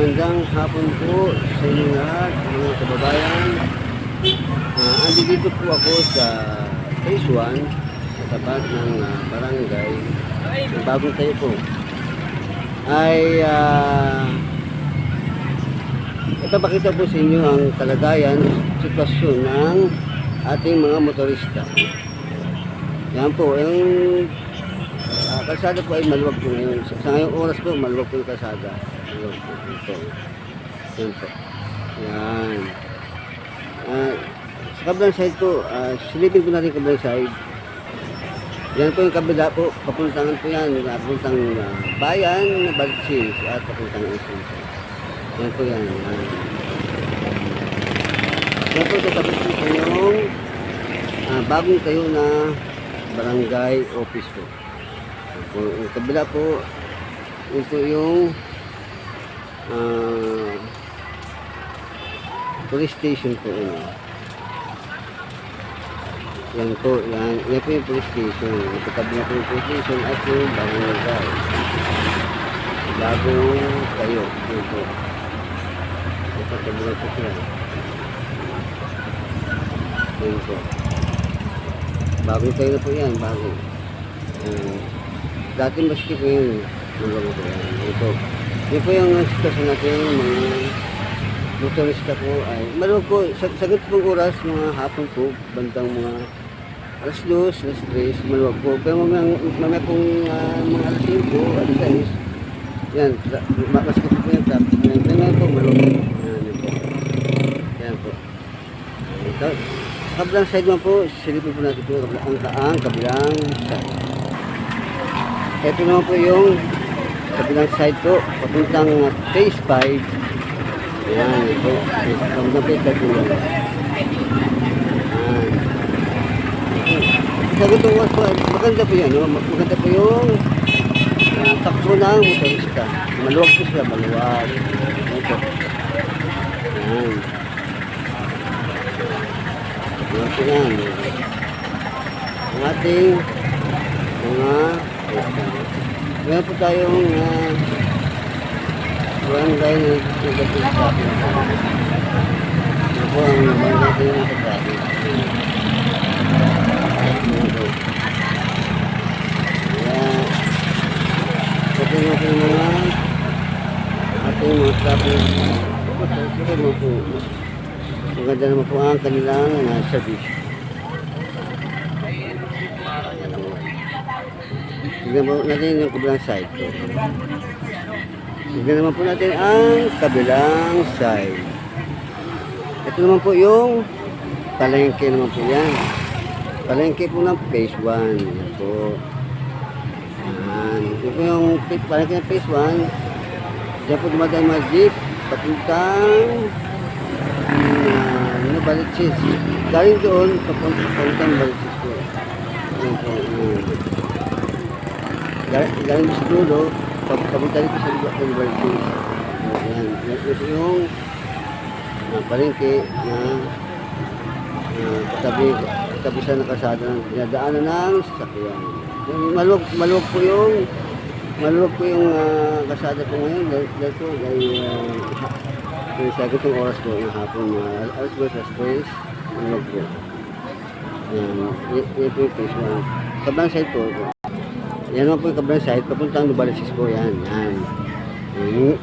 Magandang hapon po sa inyo lahat, mga kababayan. Andito po ako sa Phase 1 sa tapat ng barangay ng Bagong Tayo po. Ay ipapakita po sa inyo ang kalagayan, sitwasyon ng ating mga motorista. Yan po, yung kalsada po ay maluwag po ngayon. Sa ngayong oras po, maluwag po yung kalsada. Maluwag po ito. Yan po. Yan. Sa kabilang side po, silipin po natin kabilang side. Yan po yung kabila po, papuntangan po yan. Papuntang bayan, Balchis, at papuntang Isin. Yan po yan. Yan po, tapos po yung bagong tayo na barangay office po. Yung kabila po, ito yung police station po. Yan po, yan po yung police station. Ito kabila po yung police station at yung barangay. Bagong tayo. Yan po. Ito kabila po siya. Yan po. Bagong tayo na po yan, bagong. Dati maski po yun. Ito. Yan po yung sitwasyon natin, mga motorista po ay maluwag po, sagot pong oras, mga hapon po, bandang mga alas 2, alas 3, maluwag po. Pero mamaya pong mga alas 5, alas 6, yan, maski po yung traffic na yun. Ngayon po, maluwag po. Yan po. Ito. Kabilang side man po, silipin po natin po ang kabilang side. Ito naman po yung kabilang side po, papuntang Phase 5. Ayan, ito. Papuntang Phase 5 po yan. Ayan. Sagot ng oras po, maganda po yan, no? Maganda po yung takbo ng motorista. Maluwag po sila, maluwag. Ito. Ayan. Ayan po yan. Ang ating mga meron po tayong barangay na nagdating sa atin. Ito po ang barangay na nagdating sa atin. Kaya ito nga po yung mga ating mga traffic. Ito naman po. Maganda naman po ang kanilang service. Tignan po natin yung kabilang side. Tignan naman po natin ang kabilang side. Ito naman po yung palengke naman po yan. Palengke po ng Phase 1. Yan po. Ito po yung palengke ng Phase 1. Diyan po dumadaan mga jeep. Papuntang Balchis. Galing doon, papuntang Balchis po. Yan po. Galing sa dulo, papunta dito sa Balchis. Ayan. Ito yung palengke na katabi sa nakasada ng dinadaanan ng sasakyan. Maluwag po yung kasada po ngayon dahil po sa gitong oras po ng hapon, alas 2, alas 3, maluwag po. Yan po yung Phase 1. Kabilang side po. Yan naman po yung kabilang side, papuntang Nubalsis po yan. Yan.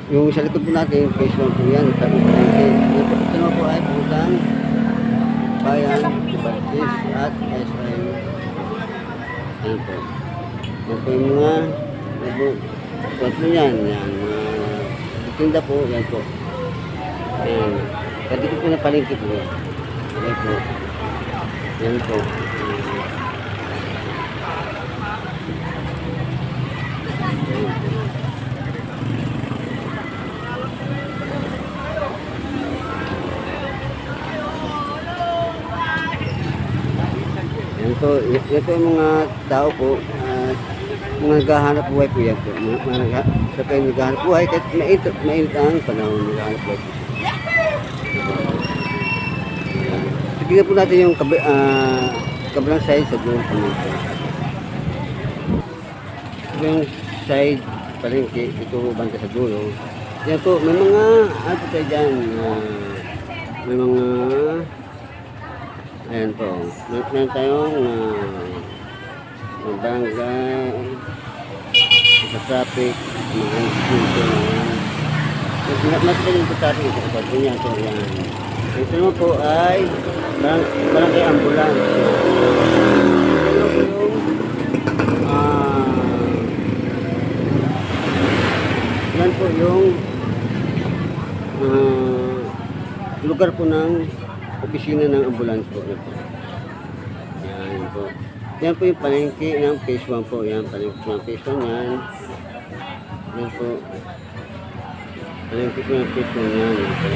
Yung sa likod po natin, Phase 1 po yan. Ito naman po ay papuntang bayan, Nubalsis at SM. Yan po. Yan po yung mga po yan. Yan. Tinda po, yan po. Yan. Kaya dito po na palengke po yan. Yan po. Yan po. Yan po, yung mga tao po, mga naghahanap buhay po yan po. Sa kayo naghahanap buhay, kahit mainit ang panahon, naghahanap buhay po. Tignan po natin yung kabilang side sa doon po nito. Yung side palengke, ito banda sa dulo. Yan po, may mga, ano tayo dyan, may mga, ayan po, meron tayong barangay, sa traffic, mga instituto na yan. Matagalin po sa atin ito, ito niya po yan. Ito naman po ay barangay ambulance. Ito po yung yan po yung lugar po ng opisina ng ambulance po. Yan po. Yan po yung palengke ng phase 1 po. Yan, palengke ng phase 1 yan. Yan po. Palengke po ng phase 1 yan. Yan po.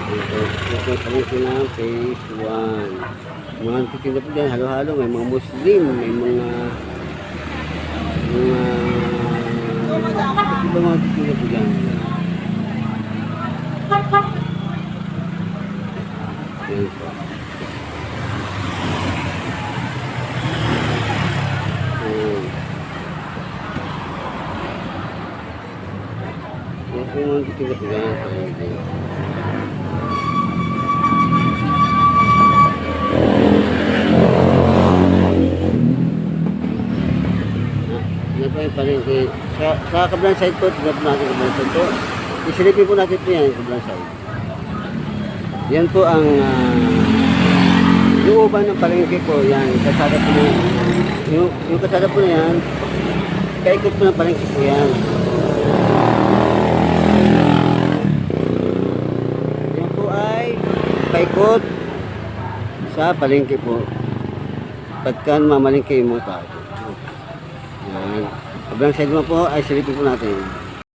Yan po. Yan po yung palengke ng phase 1. Mga titinda po dyan, halo-halo. May mga Muslim, may mga iba mga titinda po dyan. Yan po. Yan po yung mga titinda po dyan. Yan po yung palengke. Sa kabilang side po, tignan po natin kabilang side po. Isilipin po natin po yan, kabilang side. Yan po ang yung uban ng palengke po, yan, kasada po na yan. Yung kasada po na yan, kaikot po ng palengke po yan. Yan po ay paikot sa palengke po. Pagka mamalengke mo tao. Yan. Kabilang side mo po ay silipin po natin.